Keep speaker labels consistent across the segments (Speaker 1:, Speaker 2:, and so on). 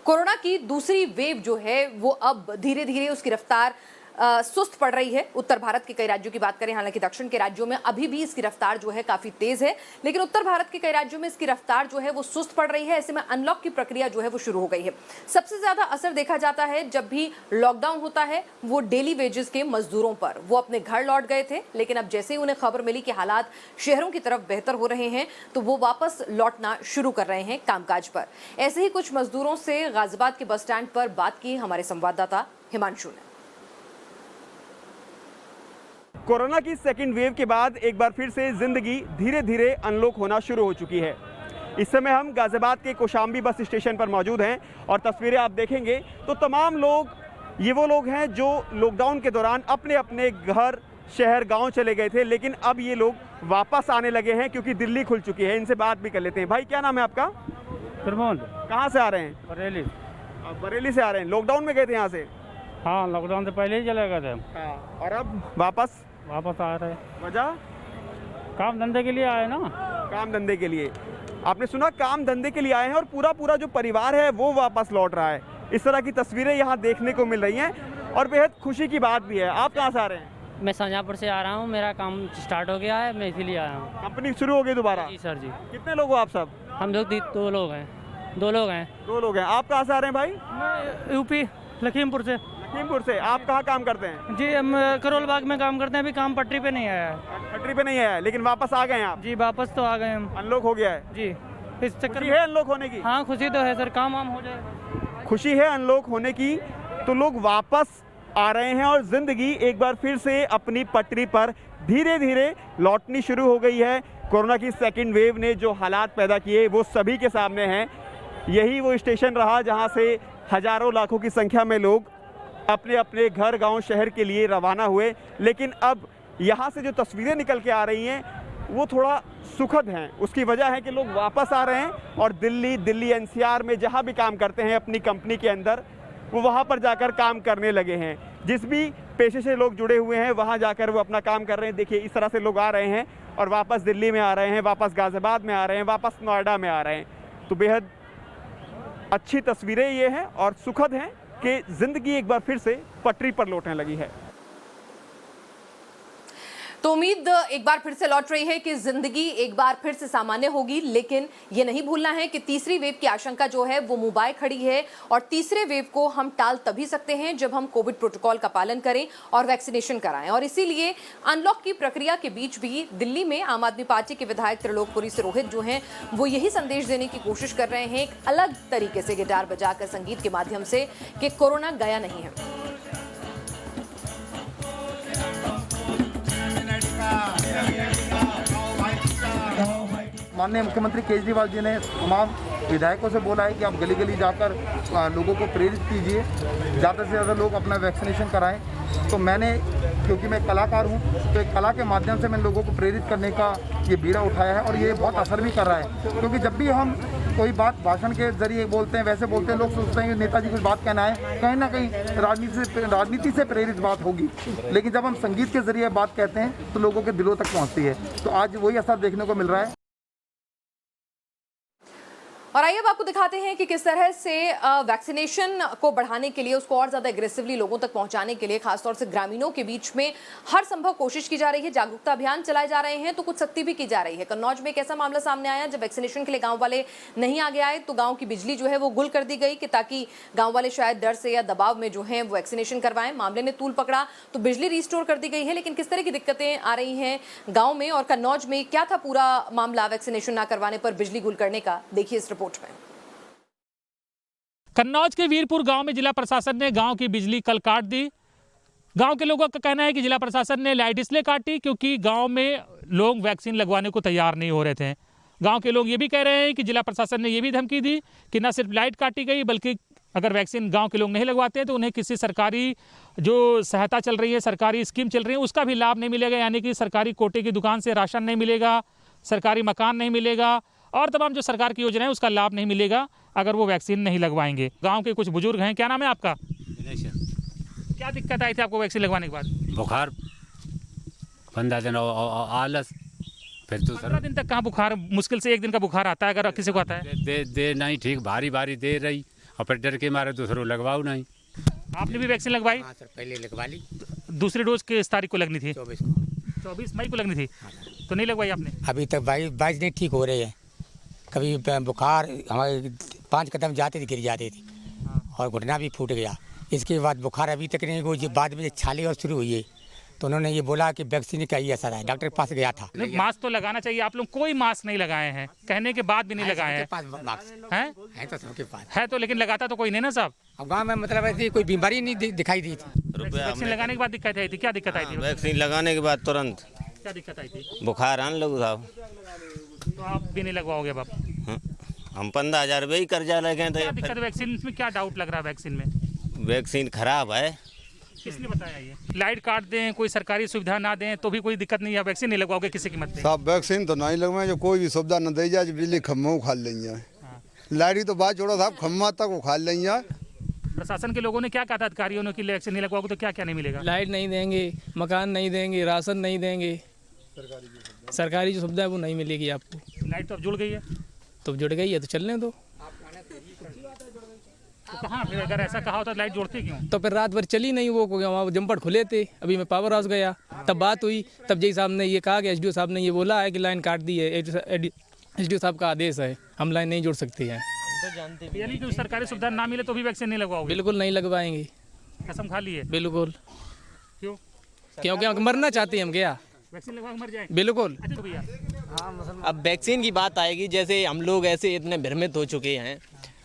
Speaker 1: Corona की दूसरी wave जो है वो अब धीरे धीरे उसकी रफ्तार सुस्त पड़ रही है। उत्तर भारत के कई राज्यों की बात करें, हालांकि दक्षिण के राज्यों में अभी भी इसकी रफ्तार जो है काफी तेज है, लेकिन उत्तर भारत के कई राज्यों में इसकी रफ्तार जो है वो सुस्त पड़ रही है। ऐसे में अनलॉक की प्रक्रिया जो है वो शुरू हो गई है। सबसे ज्यादा असर देखा जाता है जब भी लॉकडाउन होता है वो डेली वेजेस के मजदूरों पर। वो अपने घर लौट गए थे, लेकिन अब जैसे ही उन्हें खबर मिली कि हालात शहरों की तरफ बेहतर हो रहे हैं तो वो वापस लौटना शुरू कर रहे हैं कामकाज पर। ऐसे ही कुछ मजदूरों से गाजियाबाद के बस स्टैंड पर बात की हमारे संवाददाता हिमांशु ने।
Speaker 2: कोरोना की सेकेंड वेव के बाद एक बार फिर से जिंदगी धीरे धीरे अनलॉक होना शुरू हो चुकी है। इस समय हम गाजियाबाद के कौशाम्बी बस स्टेशन पर मौजूद हैं और तस्वीरें आप देखेंगे तो तमाम लोग ये वो लोग हैं जो लॉकडाउन के दौरान अपने अपने घर, शहर, गांव चले गए थे, लेकिन अब ये लोग वापस आने लगे हैं क्योंकि दिल्ली खुल चुकी है। इनसे बात भी कर लेते हैं। भाई, क्या नाम है आपका?
Speaker 3: प्रमोद।
Speaker 2: कहाँ से आ रहे हैं?
Speaker 3: बरेली।
Speaker 2: आप बरेली से आ रहे हैं। लॉकडाउन में गए थे यहाँ से?
Speaker 3: हाँ, लॉकडाउन से पहले ही चले गए थे।
Speaker 2: हाँ, और अब वापस
Speaker 3: आ रहे।
Speaker 2: वजह?
Speaker 3: काम धंधे के लिए आए ना।
Speaker 2: काम धंधे के लिए। आपने सुना, काम धंधे के लिए आए हैं और पूरा जो परिवार है वो वापस लौट रहा है। इस तरह की तस्वीरें यहाँ देखने को मिल रही हैं और बेहद खुशी की बात भी है। आप कहाँ से आ रहे हैं?
Speaker 4: मैं शाहजहाँपुर से आ रहा हूँ। मेरा काम स्टार्ट हो गया है, मैं इसीलिए आया हूँ।
Speaker 2: कंपनी शुरू हो गई दोबारा?
Speaker 4: जी सर जी।
Speaker 2: कितने लोग हो आप सब?
Speaker 4: हम लोग दो लोग हैं।
Speaker 2: दो लोग हैं। आप कहाँ से आ रहे हैं भाई?
Speaker 3: मैं यूपी लखीमपुर से।
Speaker 2: लखीमपुर से। आप कहाँ काम करते हैं?
Speaker 4: जी, हम करोल बाग में काम करते हैं। अभी काम पटरी पे नहीं आया है।
Speaker 2: पटरी पे नहीं आया है, लेकिन वापस आ गए हैं आप?
Speaker 4: जी, वापस तो आ गए हम।
Speaker 2: अनलॉक हो गया है
Speaker 4: जी, इस चक्कर
Speaker 2: खुशी है अनलॉक होने की?
Speaker 4: हाँ, खुशी तो है सर, काम वाम हो जाए।
Speaker 2: खुशी है अनलॉक होने की, तो लोग वापस आ रहे हैं और जिंदगी एक बार फिर से अपनी पटरी पर धीरे धीरे लौटनी शुरू हो गई है। कोरोना की सेकेंड वेव ने जो हालात पैदा किए वो सभी के सामने हैं। यही वो स्टेशन रहा जहां से हजारों लाखों की संख्या में लोग अपने अपने घर, गांव, शहर के लिए रवाना हुए। लेकिन अब यहां से जो तस्वीरें निकल के आ रही हैं वो थोड़ा सुखद हैं। उसकी वजह है कि लोग वापस आ रहे हैं और दिल्ली एनसीआर में जहां भी काम करते हैं अपनी कंपनी के अंदर, वो वहां पर जाकर काम करने लगे हैं। जिस भी पेशे से लोग जुड़े हुए हैं वहां जाकर वो अपना काम कर रहे हैं। देखिए, इस तरह से लोग आ रहे हैं और वापस दिल्ली में आ रहे हैं, वापस गाजियाबाद में आ रहे हैं, वापस नोएडा में आ रहे हैं। तो बेहद अच्छी तस्वीरें ये हैं और सुखद हैं कि जिंदगी एक बार फिर से पटरी पर लौटने लगी है।
Speaker 1: तो उम्मीद एक बार फिर से लौट रही है कि जिंदगी एक बार फिर से सामान्य होगी, लेकिन ये नहीं भूलना है कि तीसरी वेव की आशंका जो है वो मुंह बाए खड़ी है और तीसरे वेव को हम टाल तभी सकते हैं जब हम कोविड प्रोटोकॉल का पालन करें और वैक्सीनेशन कराएं। और इसीलिए अनलॉक की प्रक्रिया के बीच भी दिल्ली में आम आदमी पार्टी के विधायक त्रिलोकपुरी से रोहित जो हैं वो यही संदेश देने की कोशिश कर रहे हैं, एक अलग तरीके से गिटार बजाकर, संगीत के माध्यम से, कि कोरोना गया नहीं है।
Speaker 5: माननीय मुख्यमंत्री केजरीवाल जी ने तमाम विधायकों से बोला है कि आप गली गली जाकर लोगों को प्रेरित कीजिए, ज़्यादा से ज़्यादा लोग अपना वैक्सीनेशन कराएं। तो मैंने, क्योंकि मैं कलाकार हूं, तो एक कला के माध्यम से मैंने लोगों को प्रेरित करने का ये बीड़ा उठाया है और ये बहुत असर भी कर रहा है। क्योंकि जब भी हम कोई बात भाषण के जरिए बोलते हैं, वैसे बोलते हैं, लोग सोचते हैं कि नेताजी कुछ बात कहना है, कहीं ना कहीं राजनीति से प्रेरित बात होगी। लेकिन जब हम संगीत के जरिए बात कहते हैं तो लोगों के दिलों तक पहुँचती है। तो आज वही असर देखने को मिल रहा है।
Speaker 1: और आइए अब आपको दिखाते हैं कि किस तरह से वैक्सीनेशन को बढ़ाने के लिए, उसको और ज्यादा एग्रेसिवली लोगों तक पहुंचाने के लिए खासतौर से ग्रामीणों के बीच में हर संभव कोशिश की जा रही है। जागरूकता अभियान चलाए जा रहे हैं तो कुछ सख्ती भी की जा रही है। कन्नौज में एक ऐसा मामला सामने आया जब वैक्सीनेशन के लिए गांव वाले नहीं आगे आए तो गांव की बिजली जो है वो गुल कर दी गई कि ताकि गांव वाले शायद डर से या दबाव में जो है वो वैक्सीनेशन करवाएं। मामले ने तूल पकड़ा तो बिजली रिस्टोर कर दी गई है। लेकिन किस तरह की दिक्कतें आ रही हैं गाँव में और कन्नौज में क्या था पूरा मामला वैक्सीनेशन न करवाने पर बिजली गुल करने का, देखिए इस रिपोर्ट में।
Speaker 6: कन्नौज के वीरपुर गांव में जिला प्रशासन ने गांव की बिजली कल काट दी। गांव के लोगों का कहना है कि जिला प्रशासन ने लाइट इसलिए काटी क्योंकि गांव में लोग वैक्सीन लगवाने को तैयार नहीं हो रहे थे। गांव के लोग ये भी कह रहे हैं कि जिला प्रशासन ने ये भी धमकी दी कि न सिर्फ लाइट काटी गई बल्कि अगर वैक्सीन गांव के लोग नहीं लगवाते हैं तो उन्हें किसी सरकारी जो सहायता चल रही है, सरकारी स्कीम चल रही है, उसका भी लाभ नहीं मिलेगा। यानी कि सरकारी कोटे की दुकान से राशन नहीं मिलेगा, सरकारी मकान नहीं मिलेगा और तमाम जो सरकार की योजना है उसका लाभ नहीं मिलेगा अगर वो वैक्सीन नहीं लगवाएंगे। गांव के कुछ बुजुर्ग हैं। क्या नाम है आपका? क्या दिक्कत आई थी आपको वैक्सीन लगवाने के बाद?
Speaker 7: बुखार 15 दिन आलस, फिर तो
Speaker 6: 15 दिन तक कहाँ बुखार? मुश्किल से एक दिन का बुखार आता है अगर किसी को आता है।
Speaker 7: दे नहीं ठीक, भारी दे रही और फिर डर के मारे दूसरों लगवाओ नहीं।
Speaker 6: आपने भी वैक्सीन लगवाई?
Speaker 8: हाँ सर, पहले लगवा ली।
Speaker 6: दूसरी डोज किस तारीख को लगनी थी?
Speaker 8: 24 को।
Speaker 6: 24 मई को लगनी थी, तो नहीं लगवाई आपने?
Speaker 8: अभी तक 22 दिन ठीक हो रहे हैं। कभी बुखार हमारे 5 कदम जाते थे गिर जाते थे और घुटना भी फूट गया। इसके बाद बुखार अभी तक नहीं हुई। बाद में छाले और शुरू हुई है तो उन्होंने ये बोला कि वैक्सीन का ही असर है। डॉक्टर के पास गया था।
Speaker 6: मास्क तो लगाना चाहिए। आप लोग कोई मास्क नहीं लगाए हैं, कहने के बाद भी नहीं लगाए हैं।
Speaker 8: है तो सबके पास
Speaker 6: है तो, लेकिन लगाता तो कोई नहीं ना साहब।
Speaker 8: अब गाँव में मतलब ऐसी कोई बीमारी नहीं दिखाई दी थी।
Speaker 6: वैक्सीन लगाने के बाद दिक्कत आई थी? क्या दिक्कत आई थी?
Speaker 9: वैक्सीन लगाने के बाद तुरंत
Speaker 6: क्या दिक्कत आई थी?
Speaker 9: बुखार आने लगा साहब।
Speaker 6: तो आप भी नहीं लगवाओगे अब?
Speaker 9: हम 15,000 रुपये ही कर्जा ले गए
Speaker 6: क्या
Speaker 9: थे।
Speaker 6: दिक्कत? वैक्सीन में क्या डाउट लग रहा है? वैक्सीन में
Speaker 9: वैक्सीन खराब है।
Speaker 6: किसने बताया ये? लाइट काट दें, कोई सरकारी सुविधा ना दें तो भी कोई दिक्कत नहीं है? वैक्सीन नहीं लगवाओगे किसी कीमत पे?
Speaker 10: साहब वैक्सीन तो नहीं लगवाए, जो कोई भी सुविधा न दी जाए, जो बिजली खम्भों उखाड़ लेंगे। लाइट तो बात छोड़ो साहब, खम्भा तक उखाड़ लेंगे।
Speaker 6: प्रशासन के लोगों ने क्या कहा था अधिकारियों ने कि वैक्सीन नहीं लगवाओगे तो क्या क्या नहीं मिलेगा?
Speaker 11: लाइट नहीं देंगे, मकान नहीं देंगे, राशन नहीं देंगे, सरकारी जो सुविधा है वो नहीं मिलेगी आपको।
Speaker 6: लाइट तो अब जुड़ गई है।
Speaker 11: तो जुड़ गई है तो चलने दो।
Speaker 6: तो कहाँ फिर अगर ऐसा कहा होता तो लाइट जोड़ती क्यों?
Speaker 11: तो फिर रात भर चली नहीं, वो वहाँ जंपर खुले थे। अभी मैं पावर हाउस गया, तब बात हुई, तब जय साहब ने ये कहा कि एसडीओ साहब ने ये बोला है कि लाइन काट दी है। एसडीओ साहब का आदेश है, हम लाइन नहीं जोड़ सकते हैं।
Speaker 6: यानी कि सरकारी सुविधा ना मिले तो भी वैक्सीन नहीं लगवाओगे?
Speaker 11: बिल्कुल नहीं लगवाएंगे।
Speaker 6: कसम खा ली है?
Speaker 11: बिल्कुल।
Speaker 6: क्यों?
Speaker 11: क्योंकि हम मरना चाहते हैं हम। क्या
Speaker 6: वैक्सीन लगवा के मर जाए?
Speaker 11: बिल्कुल।
Speaker 6: अच्छा भैया,
Speaker 12: अब वैक्सीन की बात आएगी, जैसे हम लोग ऐसे इतने भ्रमित हो चुके हैं,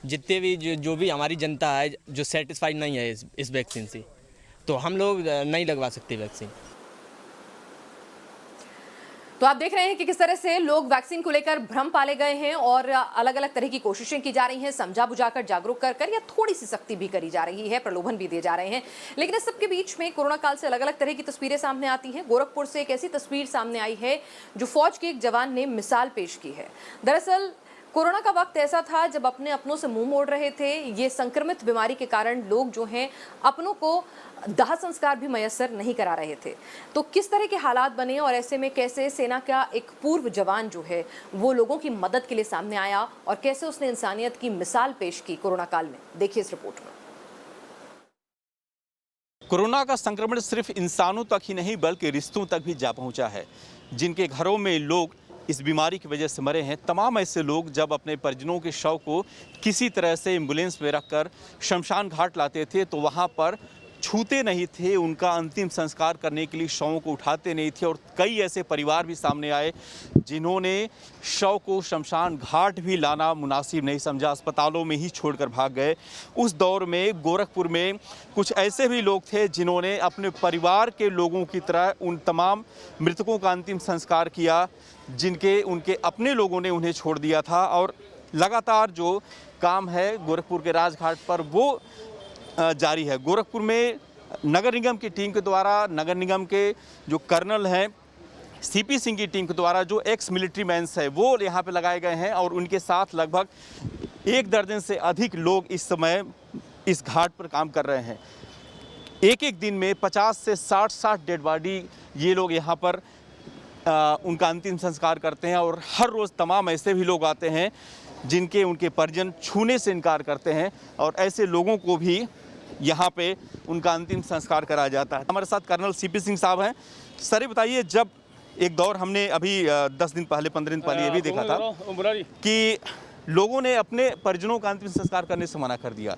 Speaker 12: जितने भी जो भी हमारी जनता है जो सेटिस्फाइड नहीं है इस वैक्सीन से, तो हम लोग नहीं लगवा सकते वैक्सीन।
Speaker 1: तो आप देख रहे हैं कि किस तरह से लोग वैक्सीन को लेकर भ्रम पाले गए हैं और अलग अलग तरह की कोशिशें की जा रही हैं, समझा बुझाकर, जागरूक कर या थोड़ी सी सख्ती भी करी जा रही है, प्रलोभन भी दिए जा रहे हैं। लेकिन इस सबके बीच में कोरोना काल से अलग अलग तरह की तस्वीरें सामने आती हैं। गोरखपुर से एक ऐसी तस्वीर सामने आई है जो फौज के एक जवान ने मिसाल पेश की है। दरअसल कोरोना का वक्त ऐसा था जब अपने अपनों से मुंह मोड़ रहे थे। ये संक्रमित बीमारी के कारण लोग जो हैं अपनों को दाह संस्कार भी मयस्सर नहीं करा रहे थे। तो किस तरह के हालात बने और ऐसे में कैसे सेना का एक पूर्व जवान जो है वो लोगों की मदद के लिए सामने आया और कैसे उसने इंसानियत की मिसाल पेश की कोरोना काल में, देखिए इस रिपोर्ट में।
Speaker 13: कोरोना का संक्रमण सिर्फ इंसानों तक ही नहीं बल्कि रिश्तों तक भी जा पहुंचा है। जिनके घरों में लोग इस बीमारी की वजह से मरे हैं, तमाम ऐसे लोग जब अपने परिजनों के शव को किसी तरह से एम्बुलेंस में रखकर शमशान घाट लाते थे तो वहां पर छूते नहीं थे, उनका अंतिम संस्कार करने के लिए शवों को उठाते नहीं थे। और कई ऐसे परिवार भी सामने आए जिन्होंने शव को शमशान घाट भी लाना मुनासिब नहीं समझा, अस्पतालों में ही छोड़कर भाग गए। उस दौर में गोरखपुर में कुछ ऐसे भी लोग थे जिन्होंने अपने परिवार के लोगों की तरह उन तमाम मृतकों का अंतिम संस्कार किया जिनके उनके अपने लोगों ने उन्हें छोड़ दिया था। और लगातार जो काम है गोरखपुर के राजघाट पर वो जारी है। गोरखपुर में नगर निगम की टीम के द्वारा, नगर निगम के जो कर्नल हैं सीपी सिंह की टीम के द्वारा जो एक्स मिलिट्री मैंस है वो यहाँ पे लगाए गए हैं और उनके साथ लगभग 1 दर्जन से अधिक लोग इस समय इस घाट पर काम कर रहे हैं। एक दिन में 50 से 60 डेड बॉडी ये लोग यहाँ पर उनका अंतिम संस्कार करते हैं। और हर रोज़ तमाम ऐसे भी लोग आते हैं जिनके उनके परिजन छूने से इनकार करते हैं और ऐसे लोगों को भी यहाँ पे उनका अंतिम संस्कार कराया जाता है। हमारे साथ कर्नल सीपी सिंह साहब हैं। सर बताइए, जब एक दौर हमने अभी 10 दिन पहले 15 दिन पहले ये भी देखा था कि लोगों ने अपने परिजनों का अंतिम संस्कार करने से मना कर दिया,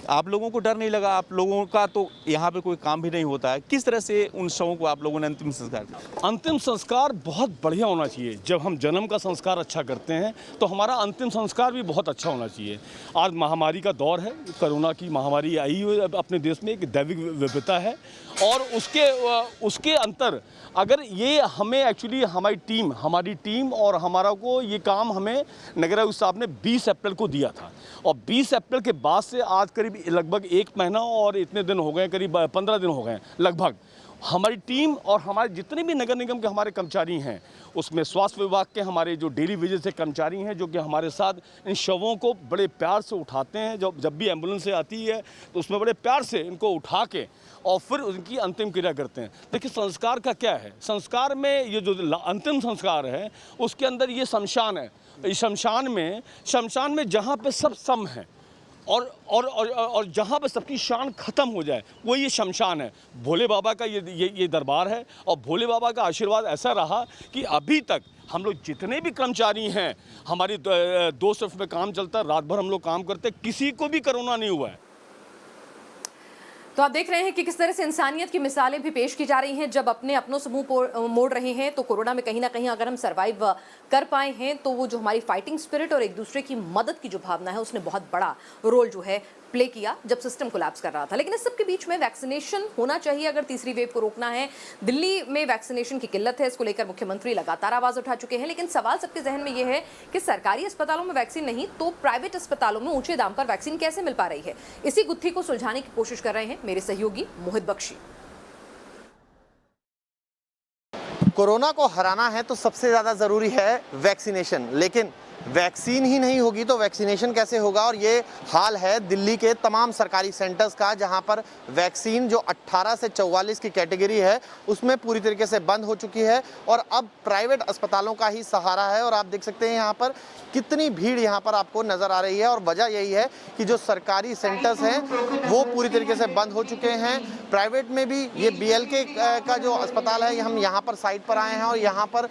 Speaker 13: आप लोगों को डर नहीं लगा? आप लोगों का तो यहाँ पे कोई काम भी नहीं होता है, किस तरह से उन शवों को आप लोगों ने अंतिम संस्कार किया?
Speaker 14: अंतिम संस्कार बहुत बढ़िया होना चाहिए। जब हम जन्म का संस्कार अच्छा करते हैं तो हमारा अंतिम संस्कार भी बहुत अच्छा होना चाहिए। आज महामारी का दौर है, कोरोना की महामारी आई हुई अपने देश में, एक दैविक विपदा है और उसके अंतर अगर ये हमें एक्चुअली हमारी टीम और हमारा को ये काम हमें नगर आयुक्त साहब ने 20 अप्रैल को दिया था और 20 अप्रैल के बाद से आज करीब लगभग 1 महीना और इतने दिन हो गए, करीब 15 दिन हो गए लगभग। हमारी टीम और हमारे जितने भी नगर निगम के हमारे कर्मचारी हैं, उसमें स्वास्थ्य विभाग के हमारे जो डेली विजिट से कर्मचारी हैं जो कि हमारे साथ इन शवों को बड़े प्यार से उठाते हैं। जब भी एम्बुलेंस से आती है तो उसमें बड़े प्यार से इनको उठा के और फिर उनकी अंतिम क्रिया करते हैं। देखिए संस्कार का क्या है, संस्कार में ये जो अंतिम संस्कार है उसके अंदर ये शमशान है। इस शमशान में जहाँ पे सब सम है, और जहाँ पर सबकी शान ख़त्म हो जाए वो ये शमशान है। भोले बाबा का ये दरबार है और भोले बाबा का आशीर्वाद ऐसा रहा कि अभी तक हम लोग जितने भी कर्मचारी हैं, हमारी 2 शिफ्ट में काम चलता है, रात भर हम लोग काम करते, किसी को भी कोरोना नहीं हुआ है।
Speaker 1: तो आप देख रहे हैं कि किस तरह से इंसानियत की मिसालें भी पेश की जा रही हैं। जब अपने अपनों से मुंह मोड़ रहे हैं तो कोरोना में कहीं ना कहीं अगर हम सरवाइव कर पाए हैं तो वो जो हमारी फाइटिंग स्पिरिट और एक दूसरे की मदद की जो भावना है उसने बहुत बड़ा रोल जो है प्ले किया जब सिस्टम कोलैप्स कर रहा था। लेकिन इस सब के बीच में वैक्सीनेशन होना चाहिए अगर तीसरी वेव को रोकना है। दिल्ली में वैक्सीनेशन की किल्लत है, इसको लेकर मुख्यमंत्री लगातार आवाज उठा चुके हैं। लेकिन सवाल सबके जहन में यह है कि सरकारी अस्पतालों में वैक्सीन नहीं तो प्राइवेट अस्पतालों में ऊंचे दाम पर वैक्सीन कैसे मिल पा रही है। इसी गुत्थी को सुलझाने की कोशिश कर रहे हैं मेरे सहयोगी मोहित बख्शी।
Speaker 15: कोरोना को हराना है तो सबसे ज़्यादा ज़रूरी है वैक्सीनेशन, लेकिन वैक्सीन ही नहीं होगी तो वैक्सीनेशन कैसे होगा। और ये हाल है दिल्ली के तमाम सरकारी सेंटर्स का, जहां पर वैक्सीन जो 18 से 44 की कैटेगरी है उसमें पूरी तरीके से बंद हो चुकी है और अब प्राइवेट अस्पतालों का ही सहारा है। और आप देख सकते हैं यहाँ पर कितनी भीड़ यहाँ पर आपको नज़र आ रही है। और वजह यही है कि जो सरकारी सेंटर्स हैं वो पूरी तरीके से बंद हो चुके हैं। प्राइवेट में भी ये BLK का जो अस्पताल है, हम यहाँ पर साइट पर आए हैं और यहाँ पर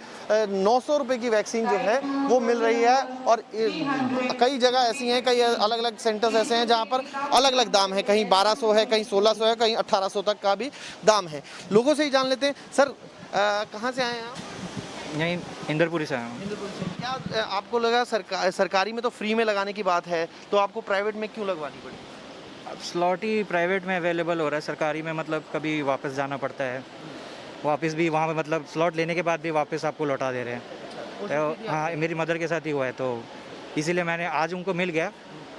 Speaker 15: 900 रुपये की वैक्सीन जो है वो मिल रही है। और कई जगह ऐसी हैं, कई अलग अलग सेंटर्स ऐसे हैं जहाँ पर अलग अलग दाम है, कहीं 1200 है, कहीं 1600 है, कहीं 1800 तक का भी दाम है। लोगों से ही जान लेते हैं। सर कहाँ से आए हैं आप?
Speaker 16: यहीं इंदरपुरी से आया हूँ।
Speaker 15: क्या आपको लगा सरकारी में तो फ्री में लगाने की बात है, तो आपको प्राइवेट में क्यों लगवानी पड़ी?
Speaker 16: अब स्लॉट ही प्राइवेट में अवेलेबल हो रहा है, सरकारी में मतलब कभी वापस जाना पड़ता है, वापस भी वहाँ पे मतलब स्लॉट लेने के बाद भी वापस आपको लौटा दे रहे हैं। तो हाँ, मेरी मदर के साथ ही हुआ है तो इसीलिए मैंने आज उनको मिल गया,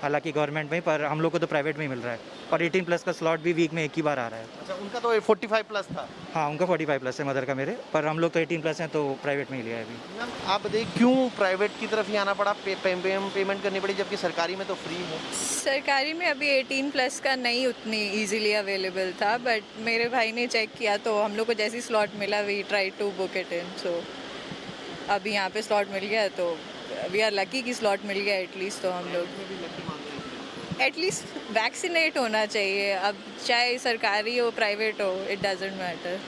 Speaker 16: हालांकि गवर्नमेंट में, पर हम लोग को तो प्राइवेट में ही मिल रहा है। और 18+ का स्लॉट भी वीक में एक ही बार आ रहा है।
Speaker 15: अच्छा, उनका तो 45+ था।
Speaker 16: हाँ, उनका 45+ है मदर का मेरे, पर हम लोग तो 18+ हैं तो प्राइवेट में ही लिया है अभी।
Speaker 15: मैम आप बताइए क्यों प्राइवेट की तरफ ही आना पड़ा, पेमेंट करनी पड़ी, जबकि सरकारी में तो फ्री है?
Speaker 17: सरकारी में अभी 18+ का नहीं उतनी इजीली अवेलेबल था, बट मेरे भाई ने चेक किया तो हम लोग को जैसी स्लॉट मिला we try to book it in. So अभी यहाँ पे स्लॉट मिल गया तो वी आर लकी कि स्लॉट मिल गया एटलीस्ट। तो हम लोग एटलीस्ट वैक्सीनेट होना चाहिए, अब चाहे सरकारी हो प्राइवेट हो, इट डजेंट मैटर।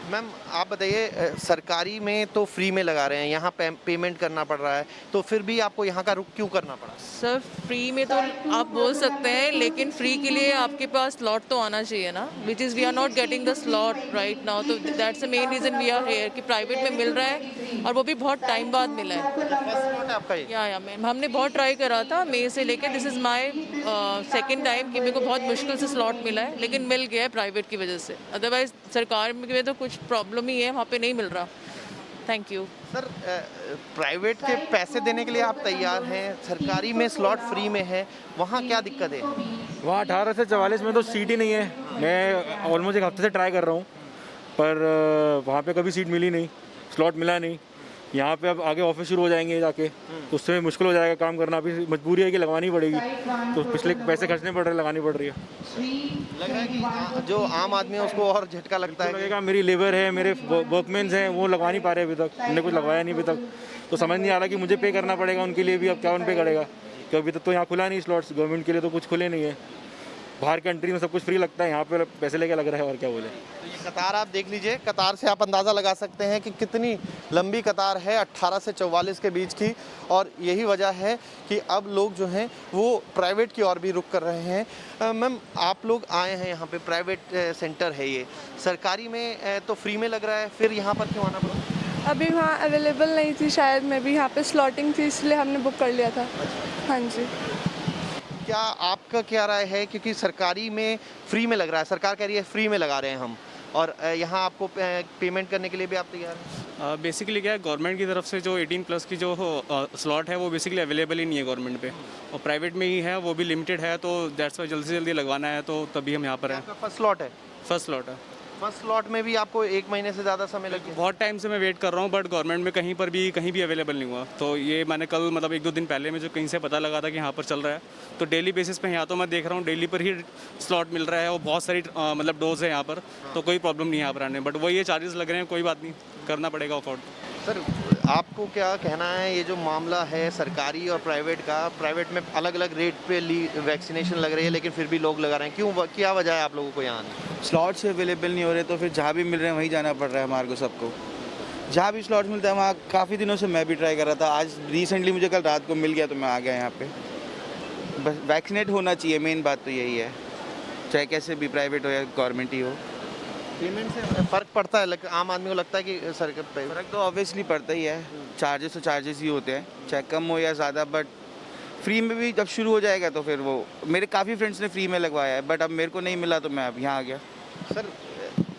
Speaker 15: मैम आप बताइए, सरकारी में तो फ्री में लगा रहे हैं, यहाँ पेमेंट करना पड़ रहा है, तो फिर भी आपको यहाँ का रुख क्यों करना पड़ा?
Speaker 18: सर फ्री में तो आप बोल सकते हैं, लेकिन फ्री के लिए आपके पास स्लॉट तो आना चाहिए ना, which is we are not getting the slot right now. तो that's the main reason we are here कि प्राइवेट में मिल रहा है और वो भी बहुत टाइम बाद मिला है।
Speaker 15: आपका
Speaker 18: या मैम हमने बहुत ट्राई करा था मई से लेकर, this is my second time कि मेरे को बहुत मुश्किल से स्लॉट मिला है, लेकिन मिल गया है प्राइवेट की वजह से। अदरवाइज सरकार में तो कुछ प्रॉब्लम ही है, वहाँ पे नहीं मिल रहा। Thank you
Speaker 15: sir. प्राइवेट के पैसे देने के लिए आप तैयार हैं, सरकारी में स्लॉट फ्री में है, वहाँ क्या दिक्कत है?
Speaker 19: वहाँ 18 से 44 में तो सीट ही नहीं है। मैं ऑलमोस्ट एक हफ्ते से ट्राई कर रहा हूँ, पर वहाँ पे कभी सीट मिली नहीं, स्लॉट मिला नहीं। यहाँ पे अब आगे ऑफिस शुरू हो जाएंगे जाके, तो उससे मुश्किल हो जाएगा काम करना। अभी मजबूरी है कि लगवानी पड़ेगी, तो पिछले पैसे खर्चने पड़ रहे, लगानी पड़ रही है।
Speaker 15: लग रहा है कि जो आम आदमी है उसको और झटका लगता है।
Speaker 19: लगेगा मेरी लेबर है, मेरे वर्कमेंस हैं, वो लगवा नहीं पा रहे अभी तक, उन्होंने कुछ लगवाया नहीं अभी तक, तो समझ नहीं आ रहा कि मुझे पे करना पड़ेगा उनके लिए भी। अब क्या उन पे करेगा, क्योंकि अभी तक तो यहाँ खुला नहीं स्लॉट्स, गवर्नमेंट के लिए तो कुछ खुले नहीं है। बाहर कंट्री में सब कुछ फ्री लगता है, यहाँ पे पैसे लेके लग रहा है, और क्या बोले।
Speaker 15: तो ये कतार आप देख लीजिए, कतार से आप अंदाज़ा लगा सकते हैं कि कितनी लंबी कतार है 18 से 44 के बीच की। और यही वजह है कि अब लोग जो हैं वो प्राइवेट की ओर भी रुख कर रहे हैं। मैम आप लोग आए हैं यहाँ पे, प्राइवेट सेंटर है ये, सरकारी में तो फ्री में लग रहा है, फिर यहाँ पर क्यों आना पड़ा?
Speaker 20: अभी वहाँ अवेलेबल नहीं थी शायद, मैं भी यहाँ पे स्लॉटिंग थी इसलिए हमने बुक कर लिया था। हाँ जी।
Speaker 15: क्या आपका क्या राय है, क्योंकि सरकारी में फ्री में लग रहा है, सरकार कह रही है फ्री में लगा रहे हैं हम, और यहाँ आपको पेमेंट करने के लिए भी आप तैयार हैं?
Speaker 21: बेसिकली क्या है, गवर्नमेंट की तरफ से जो 18+ की जो स्लॉट है वो बेसिकली अवेलेबल ही नहीं है गवर्नमेंट पे, और प्राइवेट में ही है, वो भी लिमिटेड है। तो दैट्स वाई जल्दी से जल्दी लगवाना है, तो तभी हम यहाँ पर हैं।
Speaker 15: फर्स्ट स्लॉट है?
Speaker 21: फर्स्ट स्लॉट है।
Speaker 15: फर्स्ट स्लॉट में भी आपको 1 महीने से ज़्यादा समय लगे?
Speaker 21: बहुत टाइम से मैं वेट कर रहा हूँ, बट गवर्नमेंट में कहीं भी अवेलेबल नहीं हुआ। तो ये मैंने कल मतलब 1-2 दिन पहले में जो कहीं से पता लगा था कि यहाँ पर चल रहा है, तो डेली बेसिस पे यहाँ तो मैं देख रहा हूँ डेली पर ही स्लॉट मिल रहा है, और बहुत सारी मतलब डोज है यहाँ पर, तो कोई प्रॉब्लम नहीं है यहाँ पर आने। बट वही ये चार्जेस लग रहे हैं, कोई बात नहीं, करना पड़ेगा अफोर्ड।
Speaker 15: सर आपको क्या कहना है, ये जो मामला है सरकारी और प्राइवेट का, प्राइवेट में अलग अलग रेट पे वैक्सीनेशन लग रही है लेकिन फिर भी लोग लगा रहे हैं, क्यों, क्या वजह है आप लोगों को यहाँ आने?
Speaker 3: स्लॉट्स अवेलेबल नहीं हो रहे तो फिर जहाँ भी मिल रहे हैं वहीं जाना पड़ रहा है हमारे को सबको। जहाँ भी स्लॉट्स मिलता है वहाँ काफ़ी दिनों से मैं भी ट्राई कर रहा था, आज रिसेंटली मुझे कल रात को मिल गया तो मैं आ गया यहाँ पे। बस वैक्सीनेट होना चाहिए, मेन बात तो यही है, चाहे कैसे भी प्राइवेट हो या गवर्नमेंट ही हो।
Speaker 15: पेमेंट से फ़र्क पड़ता है, आम आदमी को लगता है कि
Speaker 3: फ़र्क तो ऑब्वियसली पड़ता ही है, चार्जेस तो चार्जेस ही होते हैं, चाहे कम हो या ज़्यादा। बट फ्री में भी जब शुरू हो जाएगा तो फिर वो, मेरे काफ़ी फ्रेंड्स ने फ्री में लगवाया है बट अब मेरे को नहीं मिला तो मैं अब यहाँ आ गया।
Speaker 15: सर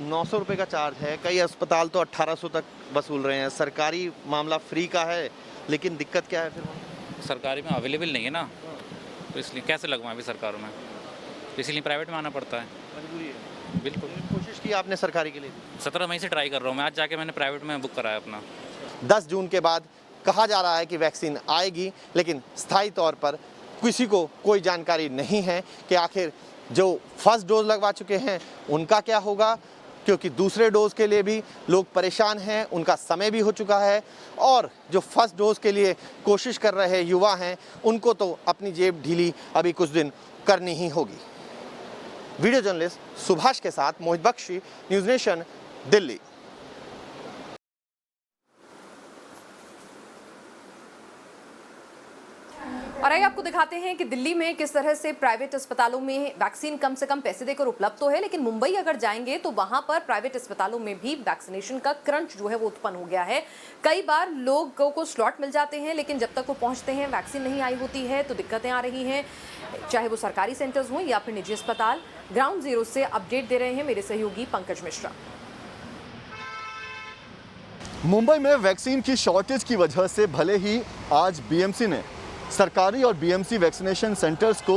Speaker 15: 900 रुपये का चार्ज है, कई अस्पताल तो 1800 तक वसूल रहे हैं, सरकारी मामला फ्री का है, लेकिन दिक्कत क्या है फिर?
Speaker 22: सरकारी में अवेलेबल नहीं है ना, तो इसलिए कैसे लगवाएं अभी सरकारों में, इसलिए प्राइवेट में आना पड़ता है,
Speaker 15: मजबूरी है।
Speaker 22: बिल्कुल।
Speaker 15: कोशिश की आपने सरकारी के लिए?
Speaker 22: 17 मई से ट्राई कर रहा हूँ मैं, आज जाके मैंने प्राइवेट में बुक कराया अपना।
Speaker 15: 10 जून के बाद कहा जा रहा है कि वैक्सीन आएगी, लेकिन स्थायी तौर पर किसी को कोई जानकारी नहीं है कि आखिर जो फर्स्ट डोज लगवा चुके हैं उनका क्या होगा, क्योंकि दूसरे डोज के लिए भी लोग परेशान हैं, उनका समय भी हो चुका है, और जो फर्स्ट डोज के लिए कोशिश कर रहे युवा हैं उनको तो अपनी जेब ढीली अभी कुछ दिन करनी ही होगी। वीडियो जर्नलिस्ट सुभाष के साथ मोहित बख्शी, न्यूज़ नेशन, दिल्ली।
Speaker 1: और आइए आपको दिखाते हैं कि दिल्ली में किस तरह से प्राइवेट अस्पतालों में वैक्सीन कम से कम पैसे देकर उपलब्ध तो है, लेकिन मुंबई अगर जाएंगे तो वहां पर प्राइवेट अस्पतालों में भी वैक्सीनेशन का क्रंच जो है वो उत्पन्न हो गया है। कई बार लोगों को स्लॉट मिल जाते हैं लेकिन जब तक वो पहुंचते हैं वैक्सीन नहीं आई होती है तो दिक्कतें आ रही हैं, चाहे वो सरकारी सेंटर्स हों या फिर निजी अस्पताल। ग्राउंड जीरो से अपडेट दे रहे हैं मेरे सहयोगी पंकज मिश्रा।
Speaker 23: मुंबई में वैक्सीन की शॉर्टेज की वजह से भले ही आज बीएमसी ने सरकारी और बीएमसी वैक्सीनेशन सेंटर्स को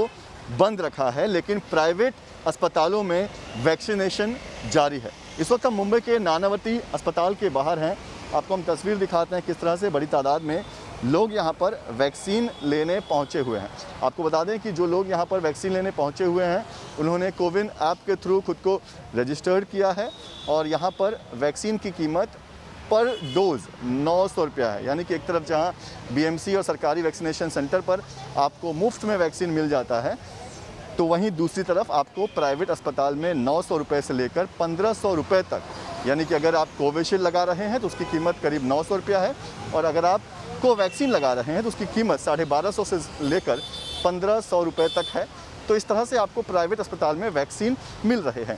Speaker 23: बंद रखा है, लेकिन प्राइवेट अस्पतालों में वैक्सीनेशन जारी है। इस वक्त हम मुंबई के नानावती अस्पताल के बाहर हैं। आपको हम तस्वीर दिखाते हैं किस तरह से बड़ी तादाद में लोग यहां पर वैक्सीन लेने पहुंचे हुए हैं। आपको बता दें कि जो लोग यहां पर वैक्सीन लेने पहुंचे हुए हैं उन्होंने कोविन ऐप के थ्रू खुद को रजिस्टर्ड किया है और यहां पर वैक्सीन की कीमत पर डोज 900 रुपया है। यानी कि एक तरफ जहां बीएमसी और सरकारी वैक्सीनेशन सेंटर पर आपको मुफ्त में वैक्सीन मिल जाता है, तो वहीं दूसरी तरफ आपको प्राइवेट अस्पताल में 900 रुपये से लेकर 1500 रुपये तक, यानी कि अगर आप कोविशील्ड लगा रहे हैं तो उसकी कीमत करीब 900 रुपया है, और अगर आप कोवैक्सीन लगा रहे हैं तो उसकी कीमत 1250 से लेकर 1500 रुपये तक है। तो इस तरह से आपको प्राइवेट अस्पताल में वैक्सीन मिल रहे हैं।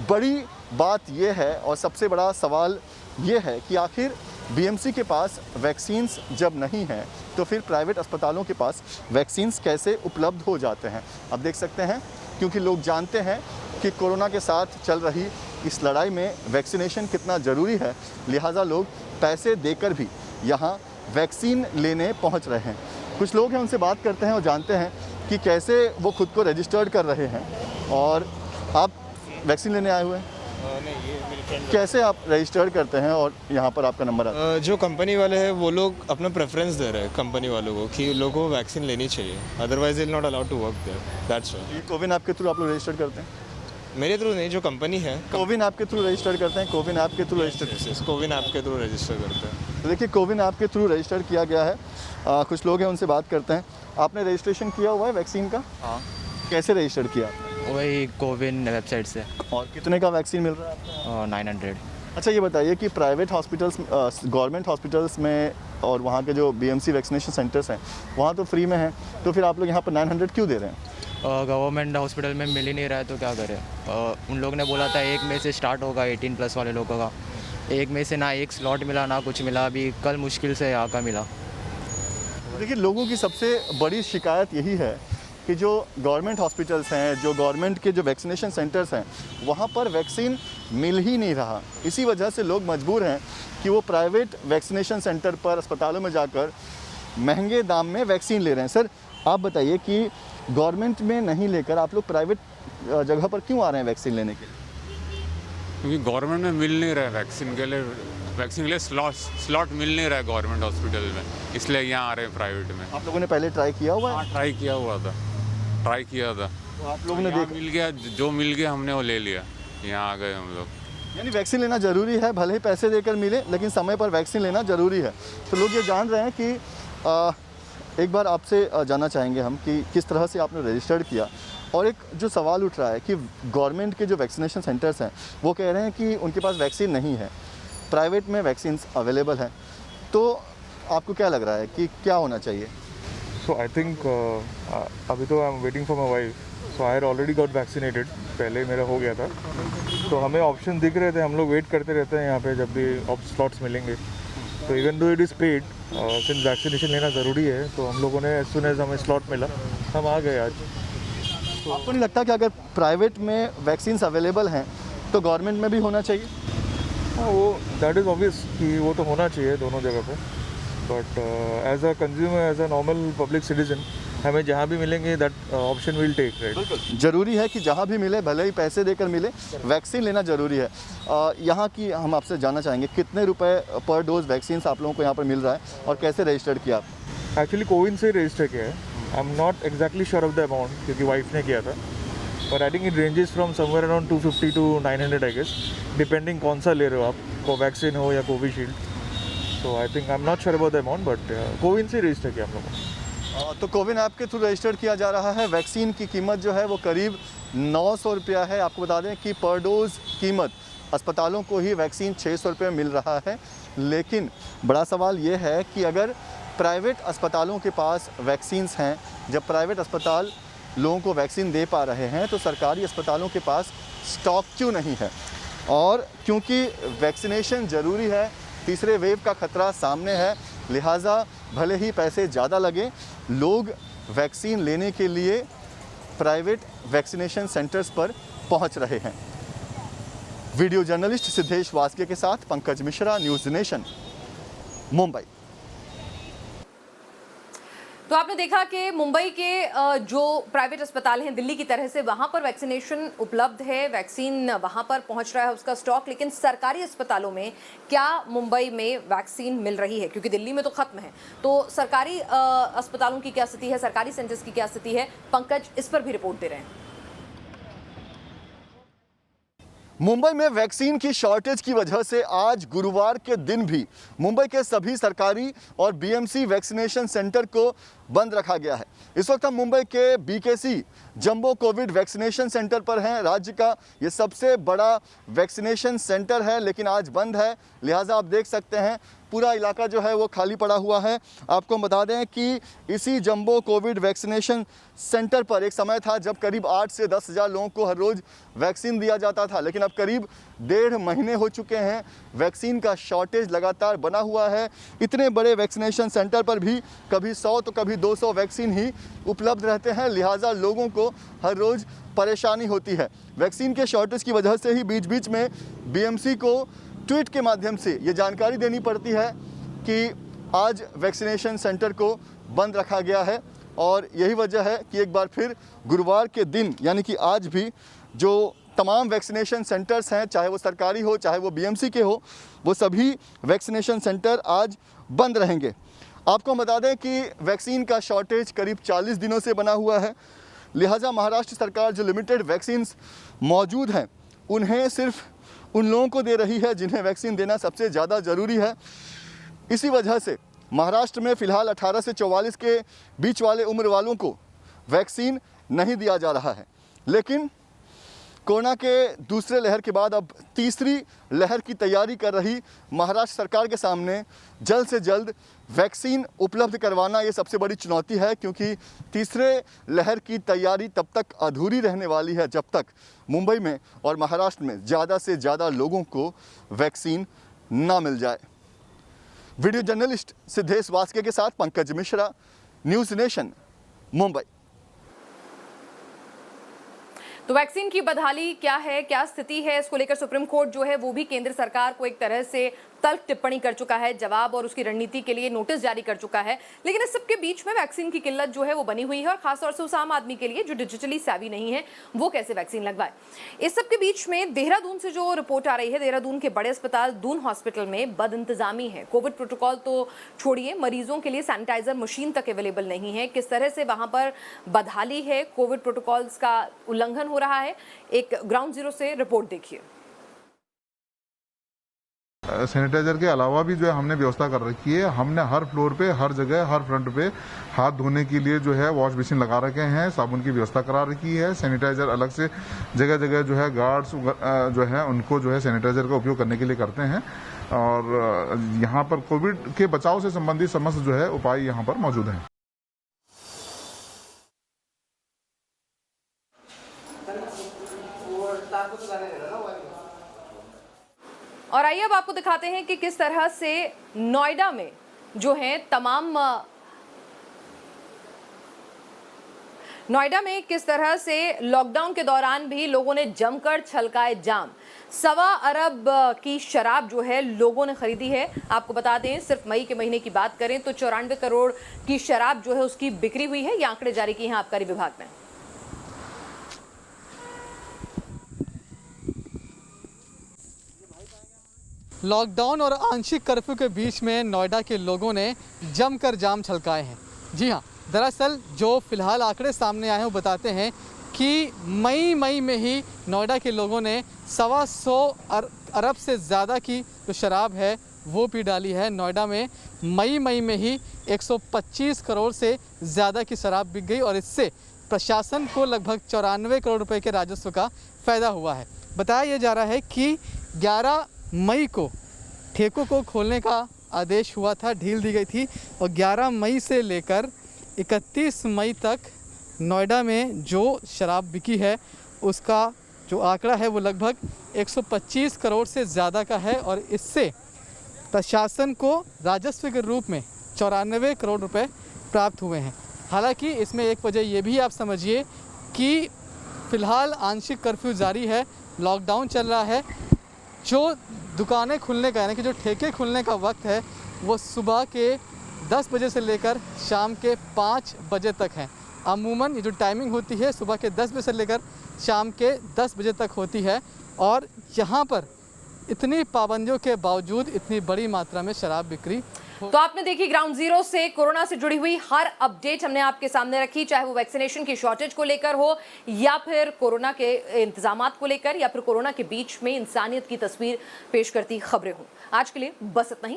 Speaker 23: बड़ी बात यह है और सबसे बड़ा सवाल ये है कि आखिर बीएमसी के पास वैक्सीन्स जब नहीं हैं तो फिर प्राइवेट अस्पतालों के पास वैक्सीन्स कैसे उपलब्ध हो जाते हैं। अब देख सकते हैं, क्योंकि लोग जानते हैं कि कोरोना के साथ चल रही इस लड़ाई में वैक्सीनेशन कितना ज़रूरी है, लिहाजा लोग पैसे देकर भी यहाँ वैक्सीन लेने पहुँच रहे हैं। कुछ लोग हैं, उनसे बात करते हैं और जानते हैं कि कैसे वो खुद को रजिस्टर्ड कर रहे हैं। और आप वैक्सीन लेने आए हुए हैं?
Speaker 24: नहीं, ये मेरी फ्रेंड।
Speaker 23: कैसे आप रजिस्टर्ड करते हैं और यहाँ पर आपका नंबर आता है?
Speaker 24: जो कंपनी वाले हैं वो लोग अपना प्रेफरेंस दे रहे हैं कंपनी वालों को कि लोगों को वैक्सीन लेनी चाहिए, otherwise will not allowed to work there, that's why.
Speaker 23: ये कोविन ऐप के थ्रू आप लोग रजिस्टर्ड करते हैं?
Speaker 24: मेरे थ्रू नहीं, जो कंपनी है
Speaker 23: कोविन ऐप के थ्रू रजिस्टर्ड करते हैं। कोविन ऐप के थ्रू रजिस्टर,
Speaker 24: कोविन ऐप के थ्रू रजिस्टर करते हैं।
Speaker 23: तो देखिए, कोविन ऐप के थ्रू रजिस्टर किया गया है। कुछ लोग हैं, उनसे बात करते हैं। आपने रजिस्ट्रेशन किया हुआ है वैक्सीन का?
Speaker 25: हाँ।
Speaker 23: कैसे रजिस्टर किया?
Speaker 25: वही कोविन वेबसाइट से।
Speaker 23: और कितने का वैक्सीन मिल रहा है आपको?
Speaker 25: 900।
Speaker 23: अच्छा, ये बताइए कि प्राइवेट हॉस्पिटल्स, गवर्नमेंट हॉस्पिटल्स में और वहाँ के जो बीएमसी वैक्सीनेशन सेंटर्स हैं वहाँ तो फ्री में हैं, तो फिर आप लोग यहाँ पर 900 क्यों दे रहे हैं?
Speaker 25: गवर्नमेंट हॉस्पिटल में मिल ही नहीं रहा है तो क्या करें। उन लोग ने बोला था 1 मई से स्टार्ट होगा 18+ वाले लोगों का। 1 मई से ना एक स्लॉट मिला ना कुछ मिला, अभी कल मुश्किल से यहाँ का मिला।
Speaker 23: देखिए, लोगों की सबसे बड़ी शिकायत यही है कि जो गवर्नमेंट हॉस्पिटल्स हैं, जो गवर्नमेंट के जो वैक्सीनेशन सेंटर्स हैं, वहाँ पर वैक्सीन मिल ही नहीं रहा। इसी वजह से लोग मजबूर हैं कि वो प्राइवेट वैक्सीनेशन सेंटर पर, अस्पतालों में जाकर महंगे दाम में वैक्सीन ले रहे हैं। सर, आप बताइए कि गवर्नमेंट में नहीं लेकर आप लोग प्राइवेट जगह पर क्यों आ रहे हैं वैक्सीन लेने के लिए?
Speaker 7: क्योंकि गवर्नमेंट में मिल नहीं रहा है वैक्सीन के लिए स्लॉट मिल नहीं रहा है गवर्नमेंट हॉस्पिटल में, इसलिए यहाँ आ रहे हैं प्राइवेट में।
Speaker 23: आप लोगों ने पहले ट्राई किया हुआ है?
Speaker 7: हाँ, ट्राई किया था।
Speaker 23: तो आप लोगों ने
Speaker 7: मिल गया, जो मिल गया हमने वो ले लिया, यहाँ आ गए हम लोग।
Speaker 23: यानी वैक्सीन लेना ज़रूरी है, भले ही पैसे देकर मिले लेकिन समय पर वैक्सीन लेना ज़रूरी है। तो लोग ये जान रहे हैं कि एक बार आपसे जानना चाहेंगे हम कि किस तरह से आपने रजिस्टर्ड किया, और एक जो सवाल उठ रहा है कि गवर्नमेंट के जो वैक्सीनेशन सेंटर्स हैं वो कह रहे हैं कि उनके पास वैक्सीन नहीं है, प्राइवेट में वैक्सीन अवेलेबल हैं, तो आपको क्या लग रहा है कि क्या होना चाहिए?
Speaker 2: सो आई थिंक अभी तो I am waiting for my wife, so I had already got vaccinated, पहले मेरा हो गया था, तो हमें ऑप्शन दिख रहे थे, हम लोग वेट करते रहते हैं यहाँ पे जब भी स्लॉट्स मिलेंगे। तो even though it is paid, since vaccination लेना ज़रूरी है, तो हम लोगों ने एज सुन एज हमें स्लॉट मिला हम आ गए आज।
Speaker 23: तो आपको नहीं लगता कि अगर प्राइवेट में वैक्सीन अवेलेबल हैं तो गवर्नमेंट में भी होना चाहिए?
Speaker 2: हाँ, वो दैट इज़ ऑब्वियस कि वो तो होना चाहिए दोनों जगह पे, but as a consumer, as a normal public citizen, हमें जहाँ भी मिलेंगे that option will take, right.
Speaker 23: ज़रूरी है कि जहाँ भी मिले, भले ही पैसे देकर मिले, वैक्सीन लेना ज़रूरी है। यहाँ की हम आपसे जानना चाहेंगे कितने रुपए पर डोज वैक्सीन आप लोगों को यहाँ पर मिल रहा है और कैसे रजिस्टर्ड किया आप?
Speaker 2: एक्चुअली कोविन से रजिस्टर किया है, I am not exactly sure of the amount क्योंकि वाइफ ने किया था, but I think it ranges from somewhere around 250 to 900 I guess, depending कौन सा ले रहे हो आप, कोवैक्सीन हो या Covishield. So I think I am not sure about the amount, but CoWIN से रजिस्टर किया हम लोगों ने।
Speaker 23: तो कोविन ऐप के थ्रू रजिस्टर्ड किया जा रहा है। वैक्सीन की कीमत जो है वो करीब 900 रुपया है। आपको बता दें कि पर डोज कीमत अस्पतालों को ही वैक्सीन 600 रुपये मिल रहा है, लेकिन बड़ा सवाल ये है कि अगर प्राइवेट अस्पतालों के पास वैक्सीन्स हैं, जब प्राइवेट अस्पताल लोगों को वैक्सीन दे पा रहे हैं तो सरकारी अस्पतालों के पास स्टॉक क्यों नहीं है? और क्योंकि वैक्सीनेशन ज़रूरी है, तीसरे वेव का खतरा सामने है, लिहाजा भले ही पैसे ज़्यादा लगे, लोग वैक्सीन लेने के लिए प्राइवेट वैक्सीनेशन सेंटर्स पर पहुंच रहे हैं। वीडियो जर्नलिस्ट सिद्धेश वास्के के साथ पंकज मिश्रा, न्यूज़ नेशन, मुंबई।
Speaker 1: तो आपने देखा कि मुंबई के जो प्राइवेट अस्पताल हैं दिल्ली की तरह से, वहां पर वैक्सीनेशन उपलब्ध है, वैक्सीन वहां पर पहुंच रहा है उसका स्टॉक, लेकिन सरकारी अस्पतालों में क्या मुंबई में वैक्सीन मिल रही है? क्योंकि दिल्ली में तो खत्म है, तो सरकारी अस्पतालों की क्या स्थिति है, सरकारी सेंटर्स की क्या स्थिति है? पंकज इस पर भी रिपोर्ट दे रहे हैं।
Speaker 23: मुंबई में वैक्सीन की शॉर्टेज की वजह से आज गुरुवार के दिन भी मुंबई के सभी सरकारी और बीएमसी वैक्सीनेशन सेंटर को बंद रखा गया है। इस वक्त हम मुंबई के BKC jumbo Covid vaccination centre पर हैं। राज्य का ये सबसे बड़ा वैक्सीनेशन सेंटर है, लेकिन आज बंद है, लिहाजा आप देख सकते हैं पूरा इलाका जो है वो खाली पड़ा हुआ है। आपको बता दें कि इसी जंबो कोविड वैक्सीनेशन सेंटर पर एक समय था जब करीब 8 से 10 हज़ार लोगों को हर रोज़ वैक्सीन दिया जाता था, लेकिन अब करीब 1.5 महीने हो चुके हैं, वैक्सीन का शॉर्टेज लगातार बना हुआ है। इतने बड़े वैक्सीनेशन सेंटर पर भी कभी 100 तो कभी 200 वैक्सीन ही उपलब्ध रहते हैं, लिहाजा लोगों को हर रोज़ परेशानी होती है। वैक्सीन के शॉर्टेज की वजह से ही बीच बीच में बीएमसी को ट्वीट के माध्यम से ये जानकारी देनी पड़ती है कि आज वैक्सीनेशन सेंटर को बंद रखा गया है, और यही वजह है कि एक बार फिर गुरुवार के दिन यानी कि आज भी जो तमाम वैक्सीनेशन सेंटर्स हैं, चाहे वो सरकारी हो चाहे वो बीएमसी के हो, वो सभी वैक्सीनेशन सेंटर आज बंद रहेंगे। आपको बता दें कि वैक्सीन का शॉर्टेज करीब 40 दिनों से बना हुआ है, लिहाजा महाराष्ट्र सरकार जो लिमिटेड वैक्सीन्स मौजूद हैं उन्हें सिर्फ उन लोगों को दे रही है जिन्हें वैक्सीन देना सबसे ज़्यादा ज़रूरी है। इसी वजह से महाराष्ट्र में फ़िलहाल 18 से 44 के बीच वाले उम्र वालों को वैक्सीन नहीं दिया जा रहा है, लेकिन कोरोना के दूसरे लहर के बाद अब तीसरी लहर की तैयारी कर रही महाराष्ट्र सरकार के सामने जल्द से जल्द वैक्सीन उपलब्ध करवाना ये सबसे बड़ी चुनौती है, क्योंकि तीसरे लहर की तैयारी तब तक अधूरी रहने वाली है जब तक मुंबई में और महाराष्ट्र में ज़्यादा से ज़्यादा लोगों को वैक्सीन ना मिल जाए। वीडियो जर्नलिस्ट सिद्धेश वास्के के साथ पंकज मिश्रा, न्यूज़ नेशन, मुंबई।
Speaker 1: तो वैक्सीन की बदहाली क्या है, क्या स्थिति है, इसको लेकर सुप्रीम कोर्ट जो है वो भी केंद्र सरकार को एक तरह से तल्ख टिप्पणी कर चुका है, जवाब और उसकी रणनीति के लिए नोटिस जारी कर चुका है। लेकिन इस सबके बीच में वैक्सीन की किल्लत जो है वो बनी हुई है, और खासतौर से उस आम आदमी के लिए जो डिजिटली savvy नहीं है वो कैसे वैक्सीन लगवाए। इस सब के बीच में देहरादून से जो रिपोर्ट आ रही है, देहरादून के बड़े अस्पताल दून हॉस्पिटल में बदइंतजामी है। कोविड प्रोटोकॉल तो छोड़िए, मरीजों के लिए सैनिटाइजर मशीन तक अवेलेबल नहीं है। किस तरह से वहां पर बदहाली है, कोविड प्रोटोकॉल्स का उल्लंघन हो रहा है, एक ग्राउंड जीरो से रिपोर्ट देखिए।
Speaker 4: सैनिटाइजर के अलावा भी जो है हमने व्यवस्था कर रखी है। हमने हर फ्लोर पे, हर जगह, हर फ्रंट पे हाथ धोने के लिए जो है वॉश बेसिन लगा रखे हैं, साबुन की व्यवस्था करा रखी है। सैनिटाइजर अलग से जगह जगह जो है गार्ड्स जो है उनको जो है सैनिटाइजर का उपयोग करने के लिए करते हैं और यहाँ पर कोविड के बचाव से संबंधित समस्त जो है उपाय यहाँ पर मौजूद हैं।
Speaker 1: और आइए अब आपको दिखाते हैं कि किस तरह से नोएडा में जो है नोएडा में किस तरह से लॉकडाउन के दौरान भी लोगों ने जमकर छलकाए जाम। 1.25 अरब की शराब जो है लोगों ने खरीदी है। आपको बता दें सिर्फ मई के महीने की बात करें तो 94 करोड़ की शराब जो है उसकी बिक्री हुई है। ये आंकड़े जारी किए हैं आबकारी विभाग ने।
Speaker 5: लॉकडाउन और आंशिक कर्फ्यू के बीच में नोएडा के लोगों ने जमकर जाम छलकाए हैं। जी हाँ, दरअसल जो फिलहाल आंकड़े सामने आए हैं वो बताते हैं कि मई में ही नोएडा के लोगों ने 125 अरब से ज़्यादा की जो शराब है वो पी डाली है। नोएडा में मई में ही 125 करोड़ से ज़्यादा की शराब बिक गई और इससे प्रशासन को लगभग 94 करोड़ रुपए के राजस्व का फ़ायदा हुआ है। बताया यह जा रहा है कि 11 मई को ठेकों को खोलने का आदेश हुआ था, ढील दी गई थी और 11 मई से लेकर 31 मई तक नोएडा में जो शराब बिकी है उसका जो आंकड़ा है वो लगभग 125 करोड़ से ज़्यादा का है और इससे प्रशासन को राजस्व के रूप में 94 करोड़ रुपए प्राप्त हुए हैं। हालांकि इसमें एक वजह ये भी आप समझिए कि फ़िलहाल आंशिक कर्फ्यू जारी है, लॉकडाउन चल रहा है। जो दुकानें खुलने का यानी कि जो ठेके खुलने का वक्त है वो सुबह के 10 बजे से लेकर शाम के 5 बजे तक है। अमूमन ये जो टाइमिंग होती है सुबह के 10 बजे से लेकर शाम के 10 बजे तक होती है और यहाँ पर इतनी पाबंदियों के बावजूद इतनी बड़ी मात्रा में शराब बिक्री।
Speaker 1: तो आपने देखी ग्राउंड जीरो से कोरोना से जुड़ी हुई हर अपडेट हमने आपके सामने रखी, चाहे वो वैक्सीनेशन की शॉर्टेज को लेकर हो या फिर कोरोना के इंतजामात को लेकर या फिर कोरोना के बीच में इंसानियत की तस्वीर पेश करती खबरें हो। आज के लिए बस इतना ही।